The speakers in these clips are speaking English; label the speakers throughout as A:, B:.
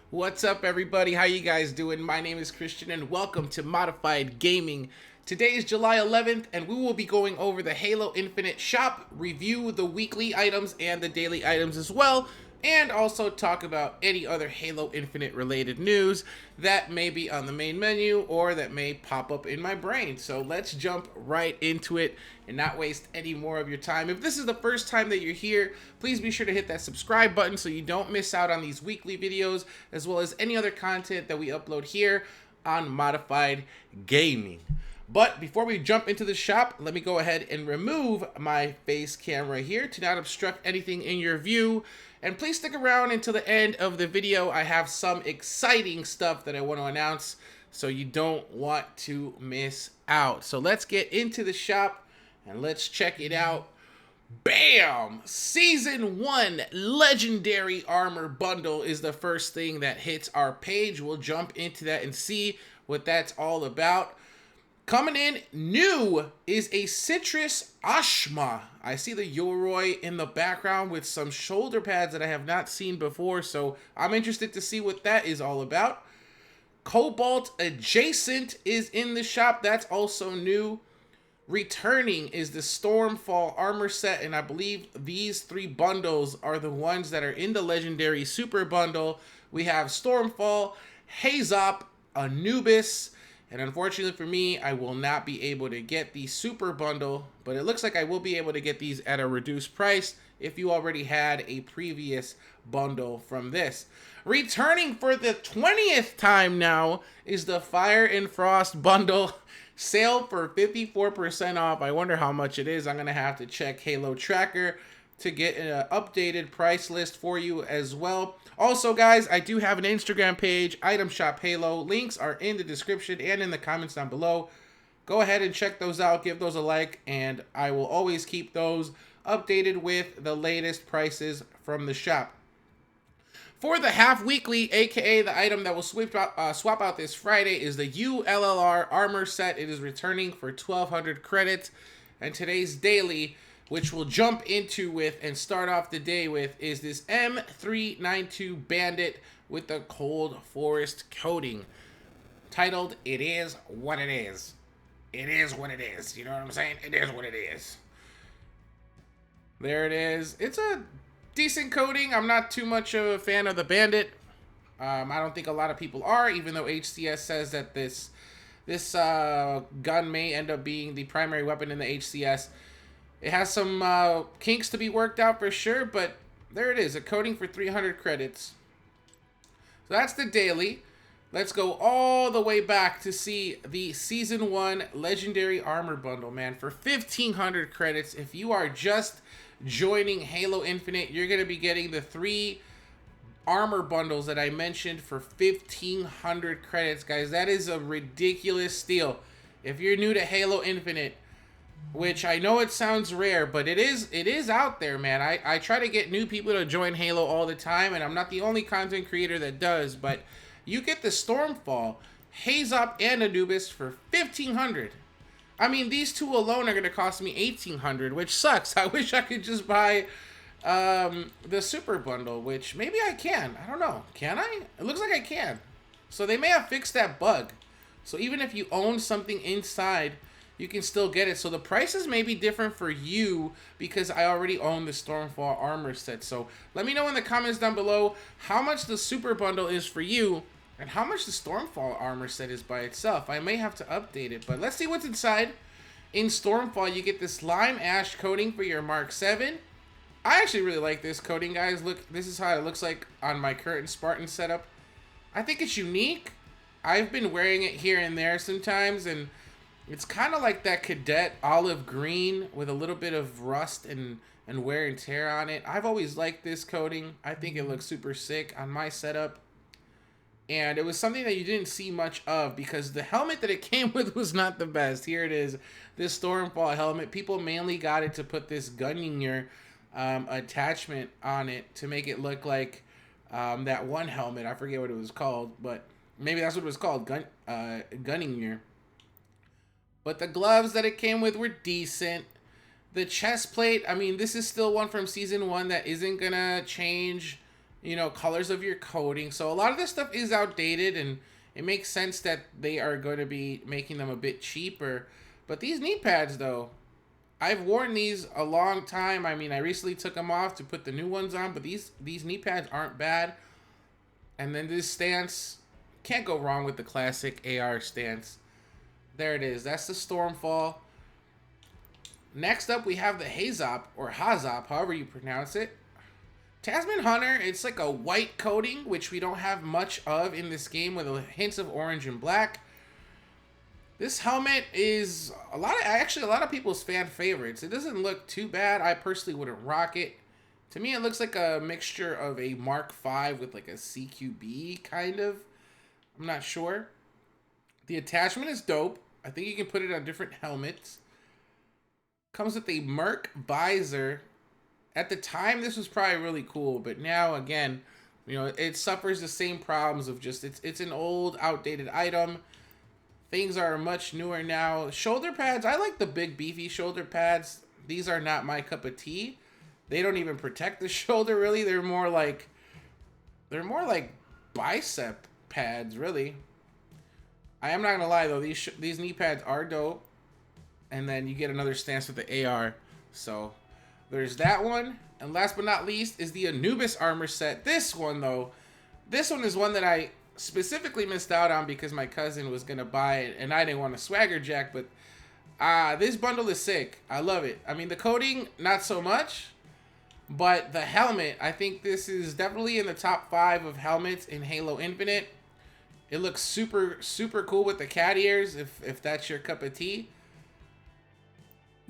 A: What's up, everybody? How you guys doing? My name is Christian and welcome to Modified Gaming. Today is July 11th and we will be going over the Halo Infinite shop, review the weekly items and the daily items as well, and also talk about any other Halo Infinite related news that may be on the main menu or that may pop up in my brain. So let's jump right into it and not waste any more of your time. If this is the first time that you're here, please be sure to hit that subscribe button so you don't miss out on these weekly videos as well as any other content that we upload here on Modified Gaming. But before we jump into the shop, let me go ahead and remove my face camera here to not obstruct anything in your view. And please stick around until the end of the video. I have some exciting stuff that I want to announce, so you don't want to miss out. So let's get into the shop and let's check it out. Bam! Season 1 Legendary Armor Bundle is the first thing that hits our page. We'll jump into that and see what that's all about. Coming in new is a Citrus Ashma. I see the Yoroi in the background with some shoulder pads that I have not seen before, so I'm interested to see what that is all about. Cobalt Adjacent is in the shop. That's also new. Returning is the Stormfall armor set, and I believe these three bundles are the ones that are in the Legendary Super Bundle. We have Stormfall, Hazmat, Anubis, and unfortunately for me, I will not be able to get the Super Bundle, but it looks like I will be able to get these at a reduced price if you already had a previous bundle from this. Returning for the 20th time now is the Fire and Frost Bundle. Sale for 54% off. I wonder how much it is. I'm going to have to check Halo Tracker to get an updated price list for you as well. Also, guys, I do have an Instagram page, Item Shop Halo. Links are in the description and in the comments down below. Go ahead and check those out. Give those a like, and I will always keep those updated with the latest prices from the shop. For the half weekly, aka the item that will swap out this Friday, is the ULLR armor set. It is returning for 1,200 credits. And today's daily, which we'll jump into with and start off the day with, is this M392 Bandit with the Cold Forest coating. Titled, It Is What It Is. It is what it is. You know what I'm saying? It is what it is. There it is. It's a decent coating. I'm not too much of a fan of the Bandit. I don't think a lot of people are, even though HCS says that this gun may end up being the primary weapon in the HCS. It has some kinks to be worked out for sure, but there it is, a coating for 300 credits. So that's the daily. Let's go all the way back to see the Season 1 Legendary Armor Bundle, man. For 1,500 credits, if you are just joining Halo Infinite, you're going to be getting the 3 armor bundles that I mentioned for 1,500 credits, guys. That is a ridiculous steal. If you're new to Halo Infinite, which I know it sounds rare, but it is out there, man. I try to get new people to join Halo all the time, and I'm not the only content creator that does, but you get the Stormfall, Hazmat, and Anubis for 1,500. I mean, these two alone are going to cost me 1,800, which sucks. I wish I could just buy the Super Bundle, which maybe I can. I don't know. Can I? It looks like I can. So they may have fixed that bug. So even if you own something inside, you can still get it. So the prices may be different for you because I already own the Stormfall armor set. So let me know in the comments down below how much the Super Bundle is for you and how much the Stormfall armor set is by itself. I may have to update it, but let's see what's inside. In Stormfall, you get this lime ash coating for your Mark 7. I actually really like this coating, guys. Look, this is how it looks like on my current Spartan setup. I think it's unique. I've been wearing it here and there sometimes, and it's kind of like that cadet olive green with a little bit of rust and wear and tear on it. I've always liked this coating. I think it looks super sick on my setup. And it was something that you didn't see much of because the helmet that it came with was not the best. Here it is, this Stormfall helmet. People mainly got it to put this Gunninger attachment on it to make it look like that one helmet. I forget what it was called, but maybe that's what it was called, Gunninger. But the gloves that it came with were decent. The chest plate, I mean, this is still one from Season 1 that isn't going to change colors of your coating. So a lot of this stuff is outdated, and it makes sense that they are going to be making them a bit cheaper. But these knee pads, though, I've worn these a long time. I mean, I recently took them off to put the new ones on, but these knee pads aren't bad. And then this stance, can't go wrong with the classic AR stance. There it is. That's the Stormfall. Next up, we have the Hazop, or Hazop, however you pronounce it. Tasman Hunter, it's like a white coating, which we don't have much of in this game, with hints of orange and black. This helmet is a lot of people's fan favorites. It doesn't look too bad. I personally wouldn't rock it. To me, it looks like a mixture of a Mark V with like a CQB, kind of. I'm not sure. The attachment is dope. I think you can put it on different helmets. Comes with a Merc visor. At the time, this was probably really cool, but now, again, it suffers the same problems of just, it's an old, outdated item. Things are much newer now. Shoulder pads, I like the big, beefy shoulder pads. These are not my cup of tea. They don't even protect the shoulder, really. They're more like bicep pads, really. I am not gonna lie, though. These knee pads are dope. And then you get another stance with the AR. So there's that one. And last but not least is the Anubis armor set. This one, though, this one is one that I specifically missed out on because my cousin was going to buy it and I didn't want to swagger jack. But this bundle is sick. I love it. I mean, the coating, not so much. But the helmet, I think this is definitely in the top 5 of helmets in Halo Infinite. It looks super, super cool with the cat ears, if that's your cup of tea.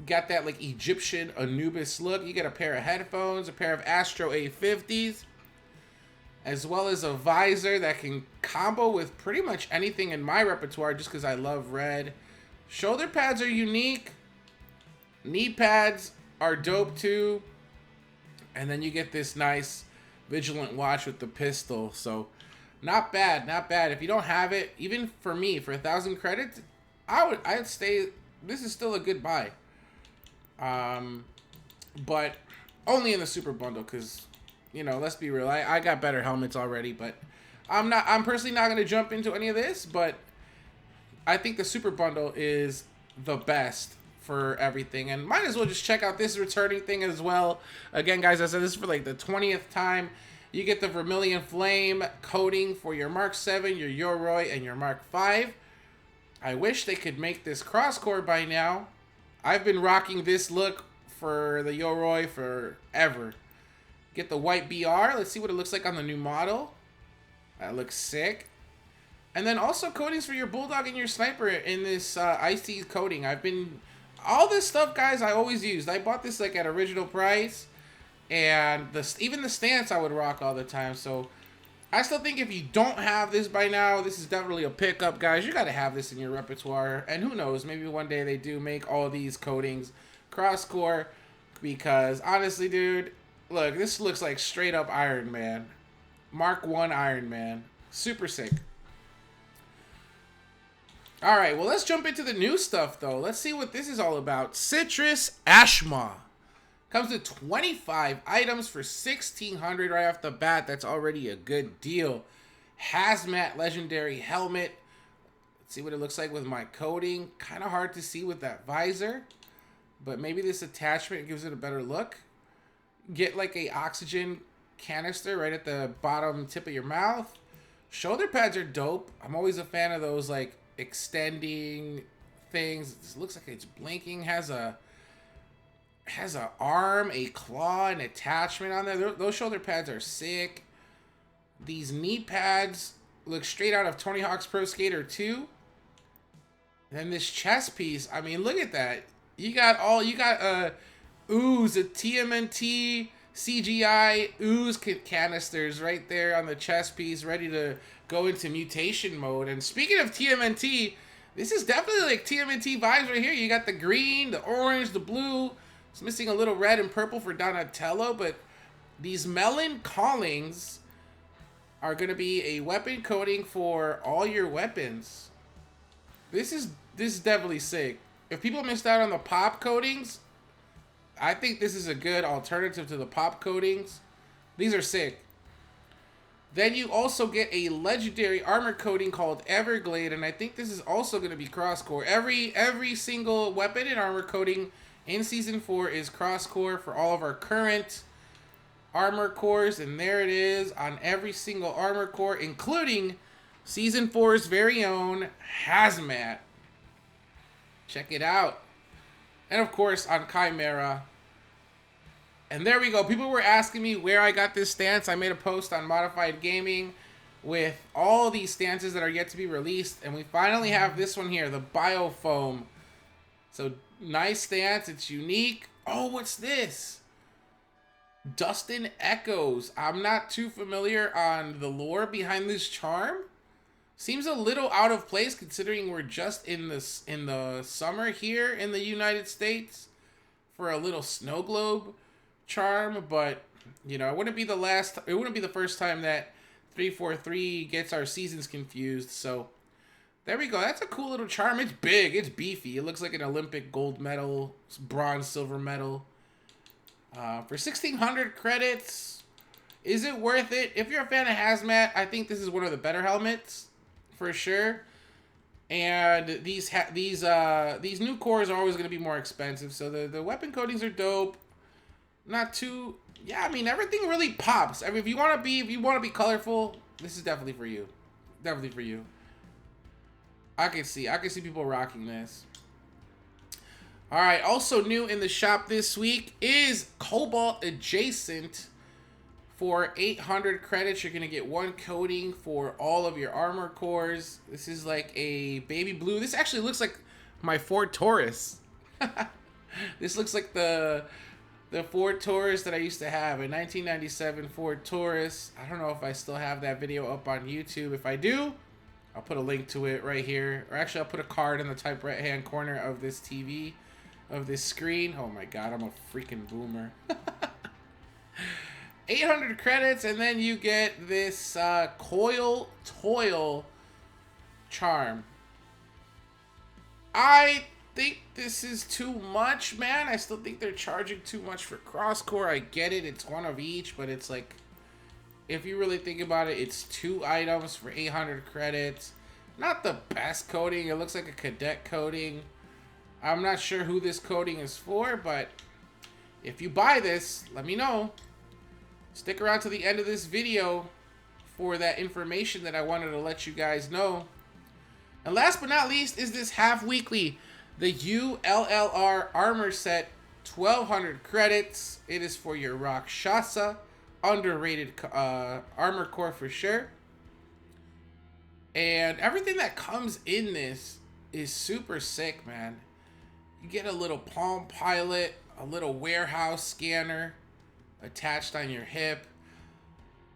A: Got that like Egyptian Anubis look. You get a pair of headphones, a pair of Astro A50s, as well as a visor that can combo with pretty much anything in my repertoire just because I love red. Shoulder pads are unique. Knee pads are dope too. And then you get this nice Vigilant watch with the pistol. So not bad, not bad. If you don't have it, even for me, for 1,000 credits, I'd stay. This is still a good buy. But only in the super bundle, because let's be real, I got better helmets already. But I'm personally not going to jump into any of this, but I think the super bundle is the best for everything, and might as well just check out this returning thing as well. Again, guys, I said this is for like the 20th time. You get the Vermilion Flame coating for your Mark 7, your Yoroi, and your Mark 5. I wish they could make this cross-core by now. I've been rocking this look for the Yoroi forever. Get the white BR. Let's see what it looks like on the new model. That looks sick. And then also coatings for your Bulldog and your Sniper in this icy coating. All this stuff, guys, I always used. I bought this like at original price. And even the stance I would rock all the time. So I still think if you don't have this by now, this is definitely a pickup, guys. You got to have this in your repertoire. And who knows, maybe one day they do make all these coatings cross-core. Because honestly, dude, look, this looks like straight up Iron Man. Mark 1 Iron Man. Super sick. All right, well, let's jump into the new stuff, though. Let's see what this is all about. Citrus Ashma. Comes with 25 items for $1,600 right off the bat. That's already a good deal. Hazmat Legendary Helmet. Let's see what it looks like with my coating. Kind of hard to see with that visor. But maybe this attachment gives it a better look. Get like a oxygen canister right at the bottom tip of your mouth. Shoulder pads are dope. I'm always a fan of those like extending things. This looks like it's blinking. Has a arm, a claw, an attachment on there. Those shoulder pads are sick. These knee pads look straight out of Tony Hawk's Pro Skater 2. And then this chest piece, I mean, look at that. You got ooze, a TMNT CGI ooze canisters right there on the chest piece, ready to go into mutation mode. And speaking of TMNT, this is definitely like TMNT vibes right here. You got the green, the orange, the blue. It's missing a little red and purple for Donatello, but these melon callings are going to be a weapon coating for all your weapons. This is definitely sick. If people missed out on the pop coatings, I think this is a good alternative to the pop coatings. These are sick. Then you also get a legendary armor coating called Everglade, and I think this is also going to be cross-core. Every single weapon and armor coating in Season 4 is cross-core for all of our current armor cores, and there it is on every single armor core, including Season 4's very own Hazmat. Check it out. And of course on Chimera. And there we go. People were asking me where I got this stance. I made a post on Modified Gaming with all these stances that are yet to be released, and we finally have this one here, the Biofoam. So nice stance. It's unique. Oh, what's this? Dustin Echoes. I'm not too familiar on the lore behind this charm. Seems a little out of place considering we're just in the summer here in the United States for a little snow globe charm, but you know, it wouldn't be the first time that 343 gets our seasons confused. So there we go. That's a cool little charm. It's big, it's beefy. It looks like an Olympic gold medal, bronze, silver medal. For 1,600 credits, is it worth it? If you're a fan of Hazmat, I think this is one of the better helmets for sure. And these new cores are always going to be more expensive, so the weapon coatings are dope. Not too, yeah. I mean, everything really pops. I mean, if you want to be colorful, this is definitely for you. Definitely for you. I can see people rocking this. All right. Also new in the shop this week is Cobalt Adjacent. For 800 credits, you're gonna get one coating for all of your armor cores. This is like a baby blue. This actually looks like my Ford Taurus. This looks like the Ford Taurus that I used to have, a 1997 Ford Taurus. I don't know if I still have that video up on YouTube. If I do, I'll put a link to it right here. Or actually, I'll put a card in the top right-hand corner of this TV, of this screen. Oh my God, I'm a freaking boomer. 800 credits, and then you get this Coil Toil charm. I think this is too much, man. I still think they're charging too much for crosscore. I get it. It's one of each, but it's like, if you really think about it, it's 2 items for 800 credits. Not the best coating. It looks like a cadet coating. I'm not sure who this coating is for, but if you buy this, let me know. Stick around to the end of this video for that information that I wanted to let you guys know. And last but not least is this half weekly, the ULLR armor set, 1,200 credits. It is for your Rakshasa, underrated armor core for sure. And everything that comes in this is super sick, man. You get a little Palm Pilot, a little warehouse scanner attached on your hip.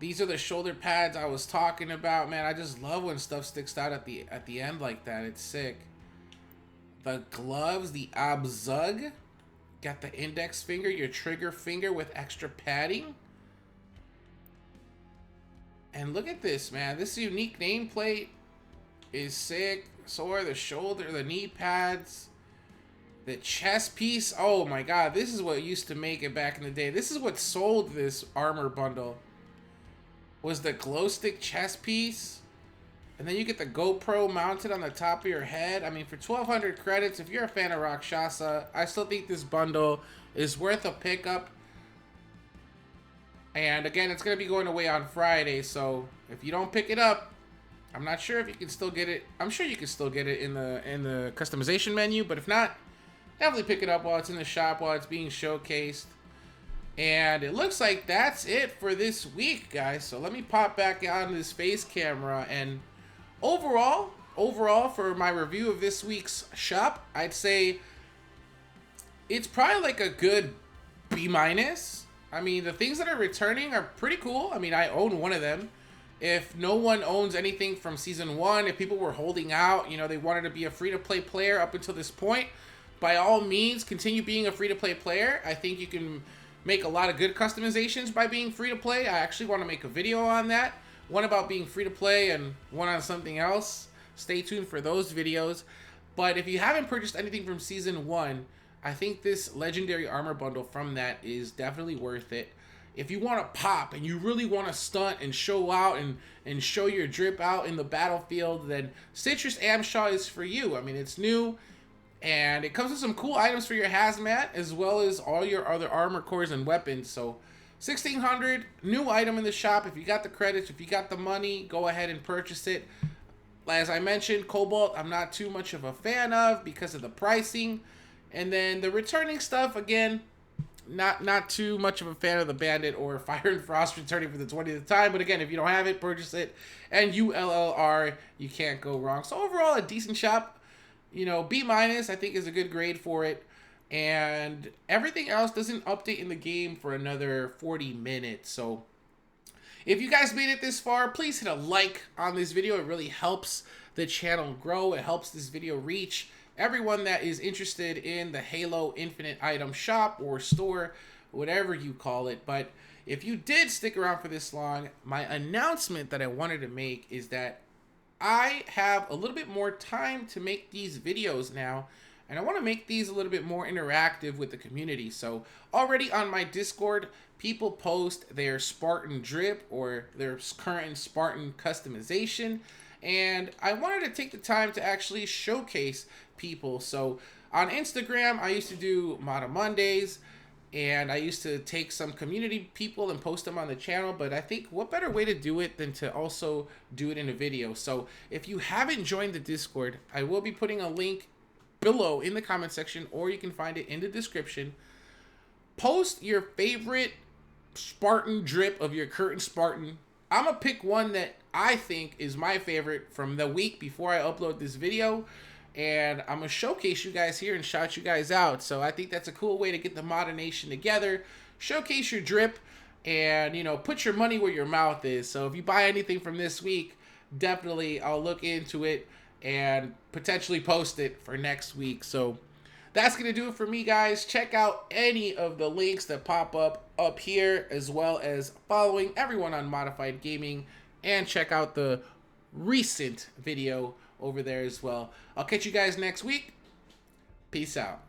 A: These are the shoulder pads I was talking about, man. I just love when stuff sticks out at the end like that. It's sick. The gloves, the Abzug. Got the index finger, your trigger finger with extra padding. And look at this, man. This unique nameplate is sick. So are the shoulder, the knee pads. The chest piece, oh my God, this is what used to make it back in the day. This is what sold this armor bundle. Was the glow stick chest piece. And then you get the GoPro mounted on the top of your head. I mean, for 1,200 credits, if you're a fan of Rakshasa, I still think this bundle is worth a pickup. And again, it's going to be going away on Friday, so if you don't pick it up, I'm not sure if you can still get it. I'm sure you can still get it in the customization menu, but if not, definitely pick it up while it's in the shop, while it's being showcased. And it looks like that's it for this week, guys. So let me pop back on this face camera. And overall, for my review of this week's shop, I'd say it's probably like a good B-. I mean, the things that are returning are pretty cool. I mean, I own one of them. If no one owns anything from Season 1, if people were holding out, you know, they wanted to be a free-to-play player up until this point, by all means, continue being a free-to-play player. I think you can make a lot of good customizations by being free-to-play. I actually want to make a video on that. One about being free-to-play and one on something else. Stay tuned for those videos. But if you haven't purchased anything from Season 1, I think this Legendary Armor Bundle from that is definitely worth it. if you want to pop and you really want to stunt and show out and show your drip out in the battlefield, then Citrus Amshaw is for you. I mean, it's new, and it comes with some cool items for your Hazmat, as well as all your other armor cores and weapons. So 1600, new item in the shop. If you got the credits, if you got the money, go ahead and purchase it. As I mentioned, Cobalt, I'm not too much of a fan of because of the pricing. And then the returning stuff, again, not too much of a fan of the Bandit or Fire and Frost returning for the 20th time. But again, if you don't have it, purchase it. And ULLR, you can't go wrong. So overall, a decent shop. You know, B- I think is a good grade for it. And everything else doesn't update in the game for another 40 minutes. So if you guys made it this far, please hit a like on this video. It really helps the channel grow. It helps this video reach everyone that is interested in the Halo Infinite item shop or store, whatever you call it. But if you did stick around for this long, my announcement that I wanted to make is that I have a little bit more time to make these videos now, and I want to make these a little bit more interactive with the community. So already on my Discord, people post their Spartan drip or their current Spartan customization, and I wanted to take the time to actually showcase people. So on Instagram, I used to do Mata Mondays, and I used to take some community people and post them on the channel, but I think what better way to do it than to also do it in a video. So if you haven't joined the Discord, I will be putting a link below in the comment section, or you can find it in the description. Post your favorite Spartan drip of your current Spartan. I'm gonna pick one that I think is my favorite from the week before I upload this video, and I'm gonna showcase you guys here and shout you guys out. So I think that's a cool way to get the Modern Nation together, showcase your drip, and you know, put your money where your mouth is. So if you buy anything from this week, definitely I'll look into it and potentially post it for next week. So that's gonna do it for me, guys. Check out any of the links that pop up here, as well as following everyone on Modified Gaming, and check out the recent video over there as well. I'll catch you guys next week. Peace out.